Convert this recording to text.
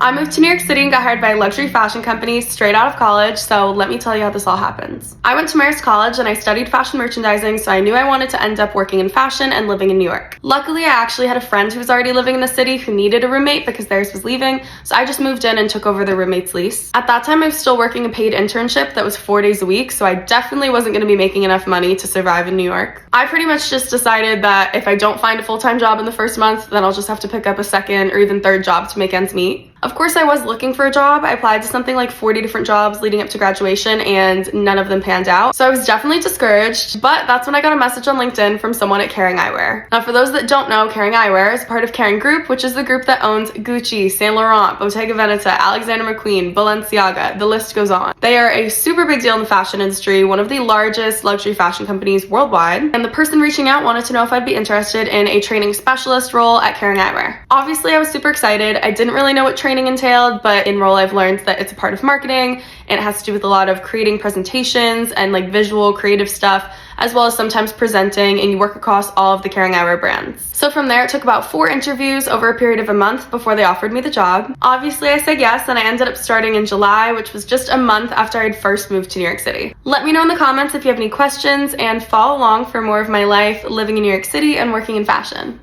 I moved to New York City and got hired by a luxury fashion company straight out of college, so let me tell you how this all happens. I went to Marist College and I studied fashion merchandising, so I knew I wanted to end up working in fashion and living in New York. Luckily, I actually had a friend who was already living in the city who needed a roommate because theirs was leaving, so I just moved in and took over their roommate's lease. At that time, I was still working a paid internship that was 4 days a week, so I definitely wasn't going to be making enough money to survive in New York. I pretty much just decided that if I don't find a full-time job in the first month, then I'll just have to pick up a second or even third job to make ends meet. Of course, I was looking for a job. I applied to something like 40 different jobs leading up to graduation and none of them panned out. So I was definitely discouraged, but that's when I got a message on LinkedIn from someone at Kering Eyewear. Now, for those that don't know, Kering Eyewear is part of Kering Group, which is the group that owns Gucci, Saint Laurent, Bottega Veneta, Alexander McQueen, Balenciaga, the list goes on. They are a super big deal in the fashion industry, one of the largest luxury fashion companies worldwide, and the person reaching out wanted to know if I'd be interested in a training specialist role at Kering Eyewear. Obviously, I was super excited. I didn't really know what training entailed, but in role I've learned that it's a part of marketing and it has to do with a lot of creating presentations and like visual creative stuff, as well as sometimes presenting, and you work across all of the Kering Eyewear brands. So from there, it took about 4 interviews over a period of a month before they offered me the job. Obviously, I said yes, and I ended up starting in July, which was just a month after I'd first moved to New York City. Let me know in the comments if you have any questions, and follow along for more of my life living in New York City and working in fashion.